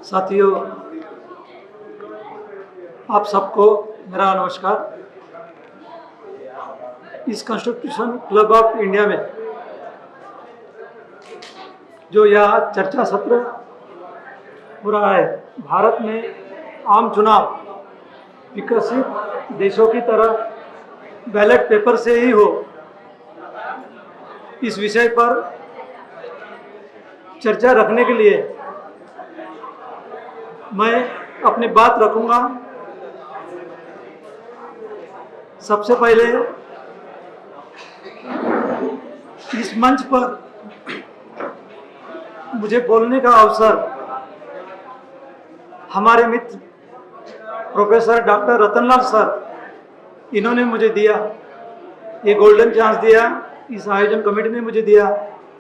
साथियों, आप सबको मेरा नमस्कार। इस कॉन्स्टिट्यूशन क्लब ऑफ इंडिया में जो यह चर्चा सत्र हो रहा है, भारत में आम चुनाव विकसित देशों की तरह बैलेट पेपर से ही हो, इस विषय पर चर्चा रखने के लिए मैं अपनी बात रखूंगा। सबसे पहले इस मंच पर मुझे बोलने का अवसर हमारे मित्र प्रोफेसर डॉक्टर रतनलाल सर, इन्होंने मुझे दिया, ये गोल्डन चांस दिया, इस आयोजन कमेटी ने मुझे दिया,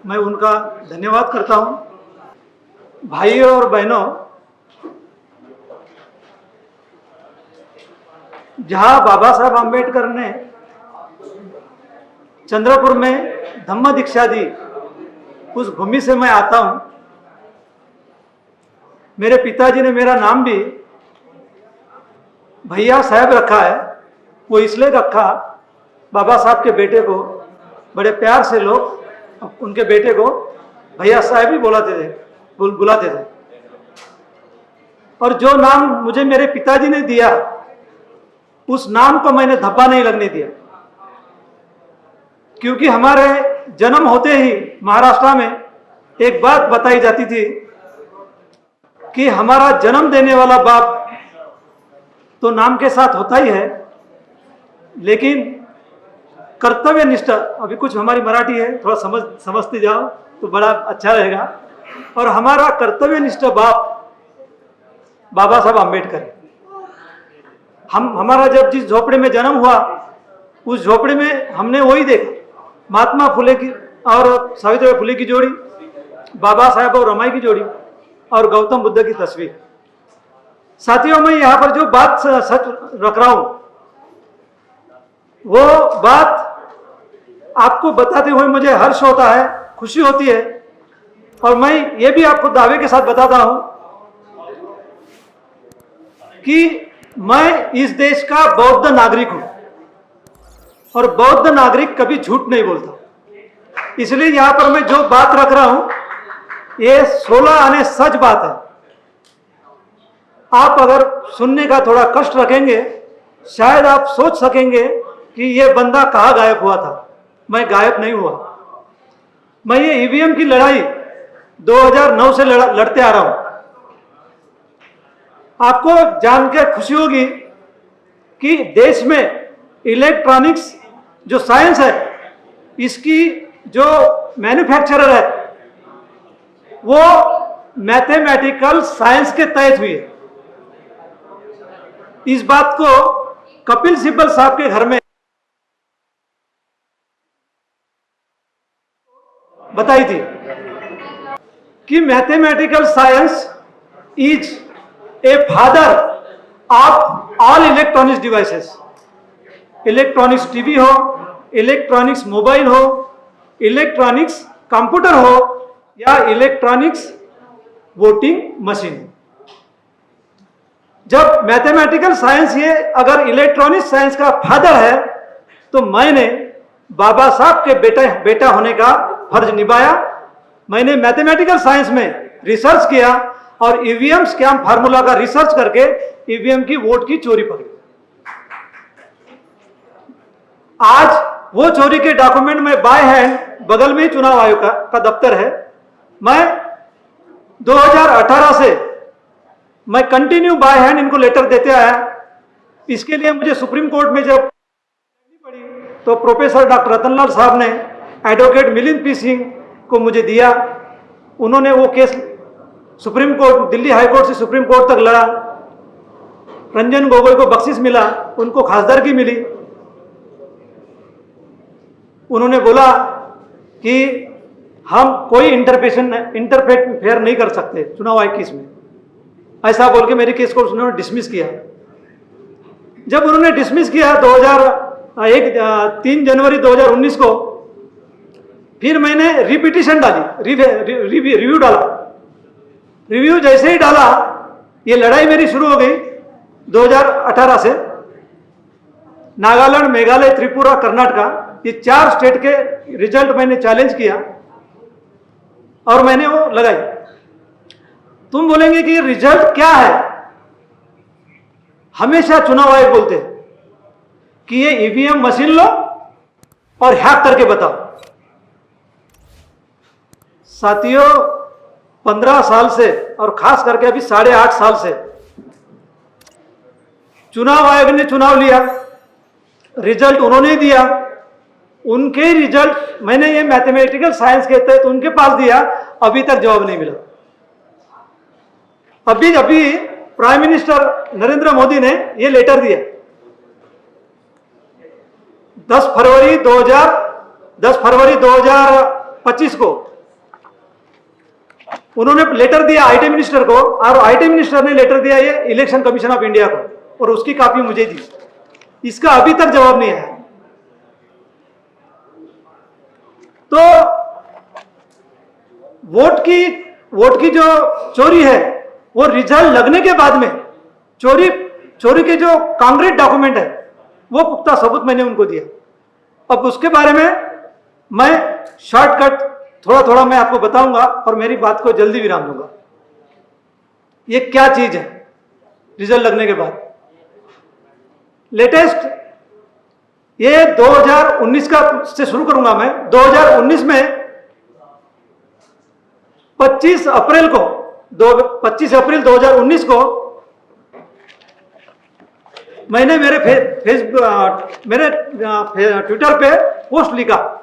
मैं उनका धन्यवाद करता हूं। भाइयों और बहनों, जहां बाबा साहब आम्बेडकर ने चंद्रपुर में धम्म दीक्षा दी, उस भूमि से मैं आता हूं। मेरे पिताजी ने मेरा नाम भी भैया साहब रखा है। वो इसलिए रखा, बाबा साहब के बेटे को बड़े प्यार से लोग उनके बेटे को भैया साहब ही बुलाते थे। और जो नाम मुझे मेरे पिताजी ने दिया, उस नाम को मैंने धब्बा नहीं लगने दिया, क्योंकि हमारे जन्म होते ही महाराष्ट्र में एक बात बताई जाती थी कि हमारा जन्म देने वाला बाप तो नाम के साथ होता ही है, लेकिन कर्तव्य निष्ठा, अभी कुछ हमारी मराठी है, थोड़ा समझते जाओ तो बड़ा अच्छा रहेगा। और हमारा कर्तव्य निष्ठा बाप बाबा साहब आम्बेडकर। हमारा जब जिस झोपड़े में जन्म हुआ, उस झोपड़े में हमने वही देखा, महात्मा फुले की और सावित्रीबाई फुले की जोड़ी, बाबा साहब और रमाई की जोड़ी, और गौतम बुद्ध की तस्वीर। साथियों, मैं यहाँ पर जो बात सच रख रहा हूं, वो बात आपको बताते हुए मुझे हर्ष होता है, खुशी होती है। और मैं ये भी आपको दावे के साथ बताता हूं कि मैं इस देश का बौद्ध नागरिक हूं, और बौद्ध नागरिक कभी झूठ नहीं बोलता। इसलिए यहां पर मैं जो बात रख रहा हूं, ये 16 आने सच बात है। आप अगर सुनने का थोड़ा कष्ट रखेंगे, शायद आप सोच सकेंगे कि ये बंदा कहाँ गायब हुआ था। मैं गायब नहीं हुआ। मैं ये ईवीएम की लड़ाई 2009 से लड़ते आ रहा हूं। आपको जानकर खुशी होगी कि देश में इलेक्ट्रॉनिक्स जो साइंस है, इसकी जो मैन्युफैक्चरर है, वो मैथमेटिकल साइंस के तहत हुई है। इस बात को कपिल सिब्बल साहब के घर में बताई थी कि mathematical science is a father of all electronics devices. Electronics TV हो, इलेक्ट्रॉनिक्स मोबाइल हो, इलेक्ट्रॉनिक्स कंप्यूटर हो, या इलेक्ट्रॉनिक्स वोटिंग मशीन। जब मैथमेटिकल साइंस ये अगर इलेक्ट्रॉनिक्स साइंस का फादर है, तो मैंने बाबा साहब के बेटा होने का फर्ज निभाया। मैंने मैथमेटिकल साइंस में रिसर्च किया और ईवीएम स्कैम फार्मूला का रिसर्च करके ईवीएम की वोट की चोरी पकड़ी। आज वो चोरी के डॉक्यूमेंट में बाय हैंड, बगल में ही चुनाव आयोग का दफ्तर है, मैं 2018 से मैं कंटिन्यू बाय हैंड इनको लेटर देते आया। इसके लिए मुझे सुप्रीम कोर्ट में जब पड़ी, तो प्रोफेसर डॉक्टर रतनलाल साहब ने एडवोकेट मिलिंद पी सिंह को मुझे दिया। उन्होंने वो case supreme court, Delhi high court से सुप्रीम कोर्ट तक लड़ा। रंजन गोगोई को बख्शिश मिला, उनको खासदारगी मिली। उन्होंने बोला कि हम कोई इंटरफेयर नहीं कर सकते चुनाव आयोग केस में, ऐसा बोल के मेरे केस को उन्होंने डिसमिस किया। जब उन्होंने डिसमिस किया 3 जनवरी 2019 को, फिर मैंने रिपीटिशन डाली, रिव्यू डाला। रिव्यू जैसे ही डाला ये लड़ाई मेरी शुरू हो गई 2018 से। नागालैंड, मेघालय, त्रिपुरा, कर्नाटक, ये 4 स्टेट के रिजल्ट मैंने चैलेंज किया और मैंने वो लगाई। तुम बोलेंगे कि रिजल्ट क्या है? हमेशा चुनाव आयोग बोलते हैं कि ये ईवीएम मशीन लो और हैक करके बताओ। साथियों, 15 साल से और खास करके अभी 8.5 साल से चुनाव आयोग ने चुनाव लिया, रिजल्ट उन्होंने दिया, उनके रिजल्ट मैंने ये मैथमेटिकल साइंस के तहत उनके पास दिया, अभी तक जवाब नहीं मिला। अभी प्राइम मिनिस्टर नरेंद्र मोदी ने ये लेटर दिया 10 फरवरी 2025 को। उन्होंने लेटर दिया आईटी मिनिस्टर को और आईटी मिनिस्टर ने लेटर दिया ये इलेक्शन कमीशन ऑफ इंडिया को और उसकी कॉपी मुझे दी। इसका अभी तक जवाब नहीं आया। तो वोट की जो चोरी है वो रिजल्ट लगने के बाद में चोरी के जो कांक्रीट डॉक्यूमेंट है वो पुख्ता सबूत मैंने उनको दिया। अब उसके बारे में मैं शॉर्टकट थोड़ा मैं आपको बताऊंगा और मेरी बात को जल्दी विराम दूंगा। ये क्या चीज है रिजल्ट लगने के बाद? लेटेस्ट ये 2019 का से शुरू करूंगा मैं। 2019 में 25 अप्रैल 2019 को मैंने मेरे ट्विटर पे पोस्ट लिखा।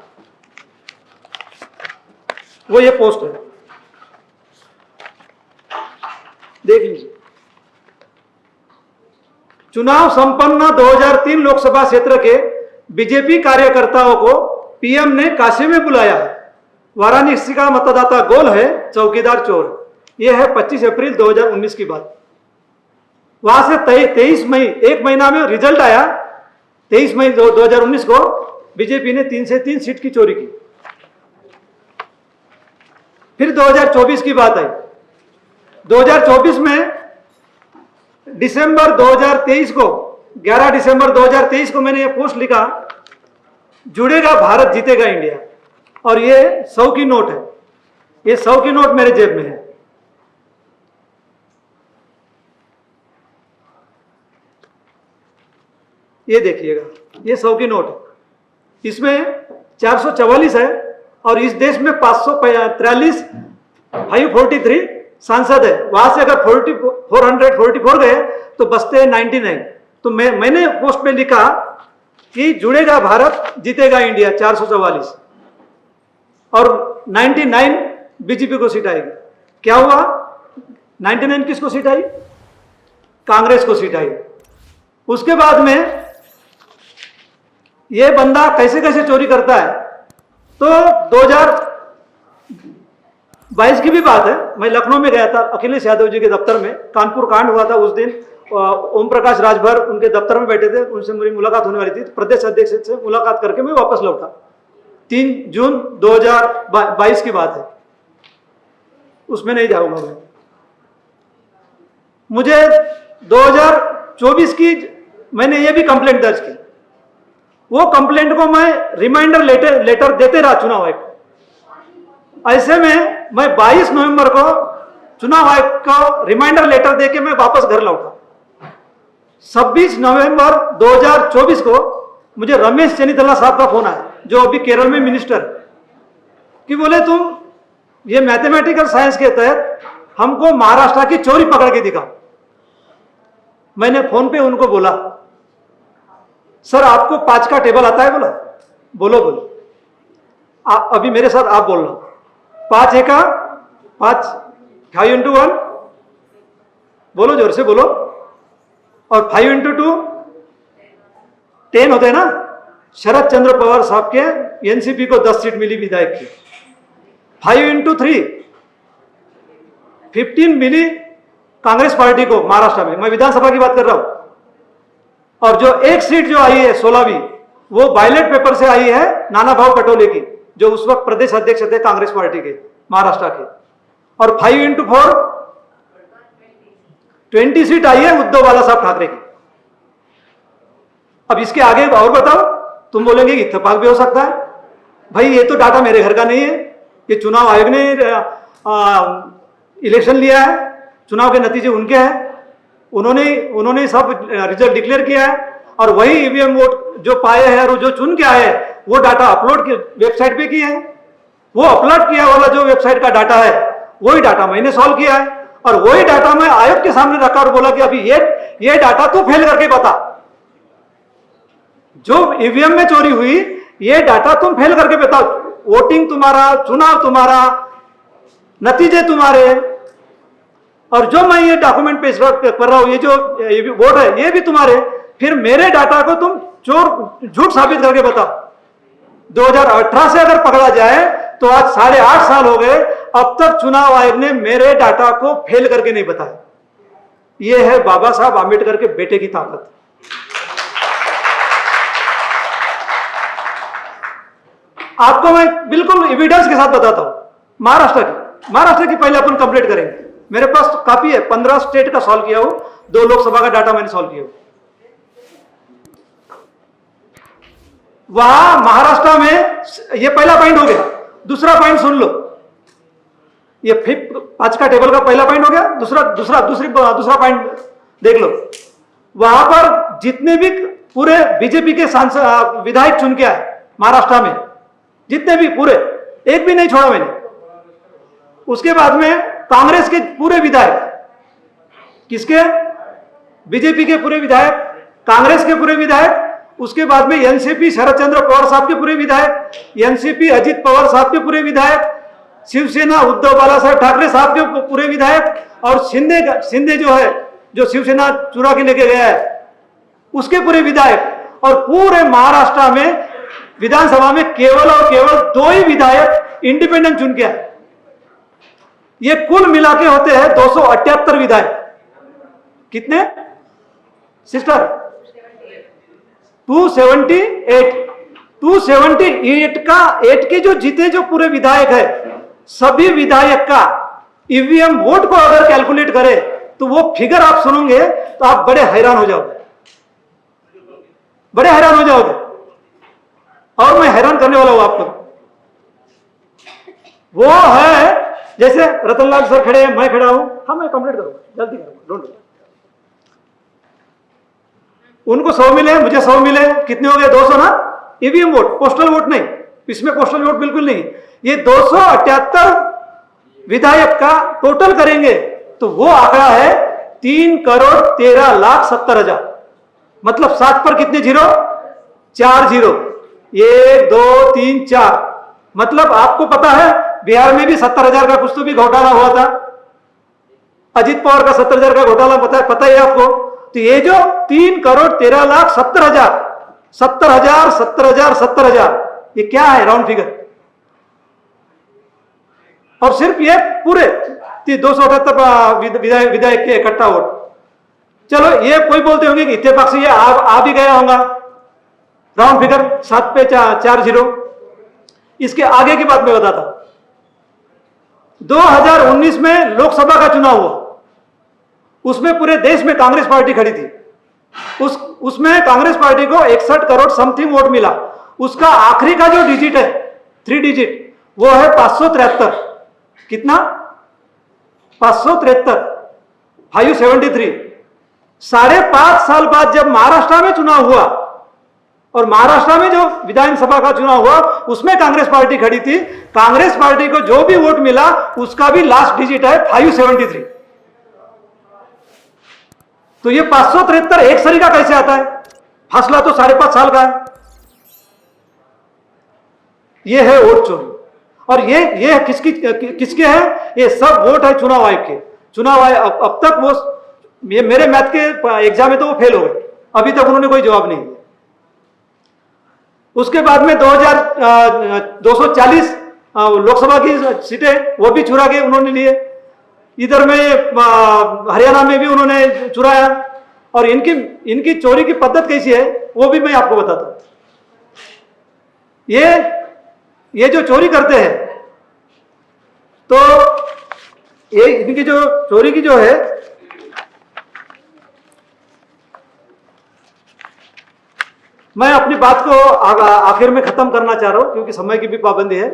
वो ये पोस्ट है, देख लीजिए। चुनाव संपन्न 2003 लोकसभा क्षेत्र के बीजेपी कार्यकर्ताओं को पीएम ने काशी में बुलाया है। वाराणसी का मतदाता गोल है, चौकीदार चोर। यह है 25 अप्रैल 2019 की बात। वहां से 23 मई, एक महीना में रिजल्ट आया। 23 मई 2019 को बीजेपी ने 3 से 3 सीट की चोरी की। फिर 2024 की बात आई। 2024 में दिसंबर 2023 को, 11 दिसंबर 2023 को मैंने ये पोस्ट लिखा, जुड़ेगा भारत, जीतेगा इंडिया। और ये 100 की नोट है। ये 100 की नोट मेरे जेब में है। ये देखिएगा, ये 100 की नोट है। इसमें 444 है और इस देश में 543 543 सांसद है। वहां से अगर 444 गए तो बचते हैं 99। तो मैंने पोस्ट पे लिखा कि जुड़ेगा भारत, जीतेगा इंडिया 444 और 99 बीजेपी को सीट आएगी। क्या हुआ? 99 किसको सीट आई? कांग्रेस को सीट आई। उसके बाद में ये बंदा कैसे कैसे चोरी करता है। तो 2022 की भी बात है। मैं लखनऊ में गया था अखिलेश यादव जी के दफ्तर में। कानपुर कांड हुआ था उस दिन। ओम प्रकाश राजभर उनके दफ्तर में बैठे थे, उनसे मेरी मुलाकात होने वाली थी। प्रदेश अध्यक्ष से मुलाकात करके मैं वापस लौटा। 3 जून 2022 की बात है, उसमें नहीं जाऊंगा मैं। मुझे 2024 की मैंने ये भी कंप्लेंट दर्ज की। वो कंप्लेंट को मैं रिमाइंडर लेटर देते रहा चुनाव आयोग को। ऐसे में मैं 22 नवंबर को चुनाव आयोग को रिमाइंडर लेटर देके मैं वापस घर लौटा। 26 नवंबर 2024 को मुझे रमेश चेन्नीथला साहब का फोन आया, जो अभी केरल में मिनिस्टर है, कि बोले तुम ये मैथमेटिकल साइंस के तहत हमको महाराष्ट्र की चोरी पकड़ के दिखाओ। मैंने फोन पे उनको बोला, सर आपको 5 का टेबल आता है? बोला बोलो। अभी मेरे साथ आप बोलना। 5 एका 5, 5 into 1 बोलो, जोर से बोलो। और 5 into 2 10 होते हैं ना। शरद चंद्र पवार साहब के एनसीपी को 10 सीट मिली विधायक की। 5 into 3 15 मिली कांग्रेस पार्टी को महाराष्ट्र में। मैं विधानसभा की बात कर रहा हूं। और जो एक सीट जो आई है 16वीं, वो बैलेट पेपर से आई है नाना भाऊ पटोले की, जो उस वक्त प्रदेश अध्यक्ष थे कांग्रेस पार्टी के महाराष्ट्र के। और 5 into 4 20 सीट आई है उद्धव बाला साहब ठाकरे की। अब इसके आगे और बताओ, तुम बोलेंगे कि इत्तेफाक भी हो सकता है। भाई ये तो डाटा मेरे घर का नहीं है, ये चुनाव आयोग ने इलेक्शन लिया है, चुनाव के नतीजे उनके हैं, उन्होंने सब रिजल्ट डिक्लेयर किया है, और वही ईवीएम वोट जो पाए हैं और जो चुन के आए हैं वो डाटा अपलोड वेबसाइट पे किए हैं। वो अपलोड किया वाला जो वेबसाइट का डाटा है वही डाटा मैंने सॉल्व किया है, और वही डाटा मैं आयोग के सामने रखा और बोला कि अभी ये डाटा तू फेल करके बता, जो ईवीएम में चोरी हुई ये डाटा तुम फेल करके बताओ, वोटिंग तुम्हारा, चुनाव तुम्हारा, नतीजे तुम्हारे, और जो मैं ये डॉक्यूमेंट पेश कर रहा हूं, ये जो वोट है ये भी तुम्हारे, फिर मेरे डाटा को तुम चोर झूठ साबित करके बताओ। 2018 से अगर पकड़ा जाए तो आज 8.5 साल हो गए, अब तक चुनाव आयोग ने मेरे डाटा को फेल करके नहीं बताया। ये है बाबा साहब आंबेडकर के बेटे की ताकत। आपको मैं बिल्कुल एविडेंस के साथ बताता हूं। महाराष्ट्र की पहले अपन कंप्लीट करेंगे। मेरे पास तो काफी है, 15 स्टेट का सॉल्व किया हूं, 2 लोकसभा का डाटा मैंने सॉल्व किया हूं। वहां महाराष्ट्र में ये पहला पॉइंट हो गया। दूसरा पॉइंट सुन लो, ये 5 का टेबल का पहला पॉइंट हो गया। दूसरा पॉइंट देख लो। वहां पर जितने भी पूरे बीजेपी के सांसद विधायक चुन के आए महाराष्ट्र में, जितने भी पूरे, एक भी नहीं छोड़ा मैंने। उसके बाद में कांग्रेस के पूरे विधायक, किसके? बीजेपी के पूरे विधायक, कांग्रेस के पूरे विधायक, उसके बाद में एनसीपी शरद चंद्र पवार साहब के पूरे विधायक, एनसीपी अजित पवार साहब के पूरे विधायक, शिवसेना उद्धव बाला साहब ठाकरे साहब के पूरे विधायक, और शिंदे जो है, जो शिवसेना चुरा के लेके गया है, उसके पूरे विधायक। और पूरे महाराष्ट्र में विधानसभा में केवल और केवल 2 ही विधायक इंडिपेंडेंट चुन के आए। ये कुल मिला के होते हैं 278 विधायक। कितने सिस्टर? 278 का 8 के जो जीते जो पूरे विधायक है, सभी विधायक का ईवीएम वोट को अगर कैलकुलेट करे तो वो फिगर आप सुनोगे तो आप बड़े हैरान हो जाओगे, बड़े हैरान हो जाओगे। और मैं हैरान करने वाला हूं आपको। वो है जैसे रतनलाल सर खड़े हैं, मैं खड़ा हूं, हाँ मैं कंप्लीट करूंगा, जल्दी करूंगा, डोंट वरी। उनको 100 मिले, मुझे 100 मिले, कितने हो गए? 200 ना? ईवीएम वोट, पोस्टल वोट नहीं, इसमें पोस्टल वोट बिल्कुल नहीं। ये 278 विधायक का टोटल करेंगे तो वो आंकड़ा है 3,13,70,000। मतलब 7 पर कितने जीरो? 4 जीरो। 1 2 3 4। मतलब आपको पता है बिहार में भी 70,000 का कुछ तो भी घोटाला हुआ था। अजित पवार का 70,000 का घोटाला पता है आपको। तो ये जो 3,13,70,000 70,000 70,000 70,000 ये क्या है? Round figure. और सिर्फ ये पूरे 278 विधायक के इकट्ठा वोट। चलो ये कोई बोलते होंगे कि इत्तेफाक से ये आ भी गया होगा, राउंड फिगर 7 पे 4 जीरो। इसके आगे की बात मैं बताता हूं। 2019 में लोकसभा का चुनाव हुआ, उसमें पूरे देश में कांग्रेस पार्टी खड़ी थी। उसमें कांग्रेस पार्टी को 61 करोड़ समथिंग वोट मिला। उसका आखिरी का जो डिजिट है, 3 डिजिट, वो है 573। कितना? 573, 573। 5.5 साल बाद जब महाराष्ट्र में चुनाव हुआ, और महाराष्ट्र में जो विधानसभा का चुनाव हुआ उसमें कांग्रेस पार्टी खड़ी थी, कांग्रेस पार्टी को जो भी वोट मिला उसका भी लास्ट डिजिट है 573। तो ये 573 एक सरी का कैसे आता है? फासला तो 5.5 साल का है। ये है वोट चोरी। और ये किसके हैं? ये सब वोट है चुनाव आयोग के। चुनाव आयोग अब तक वो मेरे मैथ के एग्जाम में तो वो फेल हो गए, अभी तक उन्होंने कोई जवाब नहीं दिया। उसके बाद में 240 लोकसभा की सीटें वो भी चुरा के उन्होंने लिए। इधर में हरियाणा में भी उन्होंने चुराया। और इनकी चोरी की पद्धत कैसी है वो भी मैं आपको बताता हूं। ये जो चोरी करते हैं, तो ये इनकी जो चोरी की जो है, मैं अपनी बात को आखिर में खत्म करना चाह रहा हूं क्योंकि समय की भी पाबंदी है।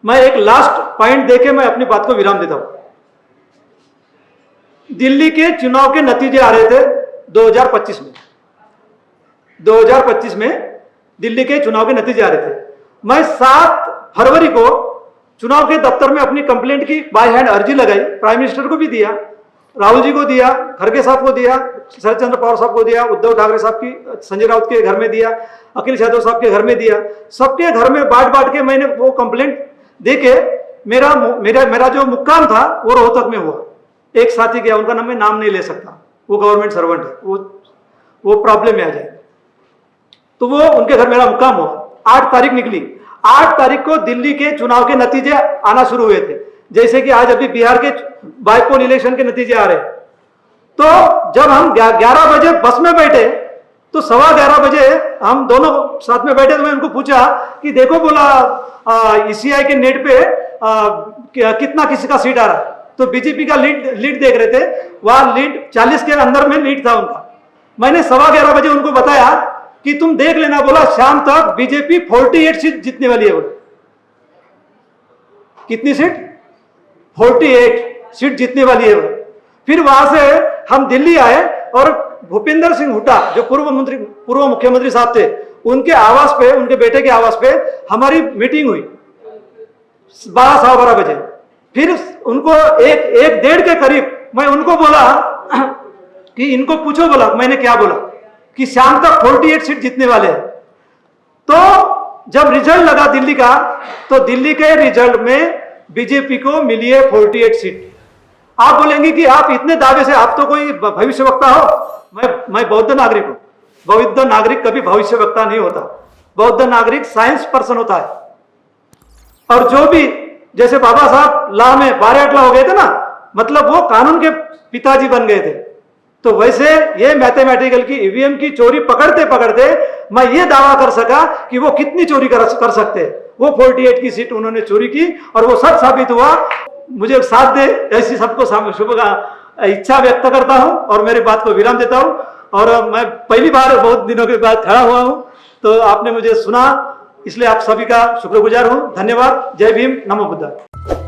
मैं एक लास्ट पॉइंट देके मैं अपनी बात को विराम देता हूं। दिल्ली के चुनाव के नतीजे आ रहे थे 2025 में। 2025 में दिल्ली के चुनाव के नतीजे आ रहे थे। मैं 7 फरवरी को चुनाव के दफ्तर में अपनी कंप्लेंट की बाय हैंड अर्जी लगाई, प्राइम मिनिस्टर को भी दिया, राहुल जी को दिया, खड़गे साहब को दिया, शरद चंद्र पवार साहब को दिया, उद्धव ठाकरे साहब की, संजय राउत के घर में दिया, अखिलेश यादव साहब के घर में दिया। सबके घर में बांट बांट के मैंने वो कंप्लेंट देके मेरा जो मुक्काम था वो रोहतक में हुआ। एक साथी गया, उनका नाम मैं नाम नहीं ले सकता, वो गवर्नमेंट सर्वेंट है, वो प्रॉब्लम में आ जाए, तो वो उनके घर मेरा मुक्काम हुआ। 8 तारीख निकली। 8 तारीख को दिल्ली के चुनाव के नतीजे आना शुरू हुए थे, जैसे कि आज अभी बिहार के बाइपोल इलेक्शन के नतीजे आ रहे हैं। तो जब हम 11 बजे बस में बैठे तो 11:15 बजे हम दोनों साथ में बैठे, तो मैं उनको पूछा कि देखो, बोला ईसीआई के नेट पे कितना किसी का सीट आ रहा है। तो बीजेपी का लीड देख रहे थे, वहां लीड 40 के अंदर में लीड था उनका। मैंने 11:15 बजे उनको बताया कि तुम देख लेना, बोला शाम तक बीजेपी 48 सीट जीतने वाली है। बोला कितनी सीट? 48 सीट जीतने वाली है। फिर वहां से हम दिल्ली आए और भूपेंद्र सिंह हुड्डा जो पूर्व मुख्यमंत्री साहब थे, उनके आवास पे, उनके बेटे के आवास पे हमारी मीटिंग हुई 12-12:15 बजे। फिर उनको एक 1:30 के करीब मैं उनको बोला कि इनको पूछो, बोला मैंने क्या बोला कि शाम तक 48 सीट जीतने वाले हैं। तो जब रिजल्ट लगा दिल्ली का, तो दिल्ली के रिजल्ट में बीजेपी को मिली है 48 सीट। आप बोलेंगे कि आप इतने दावे से, आप तो कोई भविष्यवक्ता हो। मैं बौद्ध नागरिक हूं। बौद्ध नागरिक कभी भविष्यवक्ता नहीं होता। बौद्ध नागरिक साइंस पर्सन होता है। और जो भी, जैसे बाबा साहब लॉ में 12 हो गए थे ना, मतलब वो कानून के पिताजी बन गए थे। तो वैसे ये मैथमेटिकल की ईवीएम की चोरी पकड़ते पकड़ते मैं ये दावा कर सका कि वो कितनी चोरी कर सकते हैं। वो 48 की सीट उन्होंने चोरी की और वो सच साबित हुआ। मुझे साथ दे, ऐसी सबको शुभ इच्छा व्यक्त करता हूं और मेरी बात को विराम देता हूं। और मैं पहली बार बहुत दिनों के बाद खड़ा हुआ हूं, तो आपने मुझे सुना, इसलिए आप सभी का शुक्रगुजार हूं। धन्यवाद। जय भीम, नमो बुद्धा।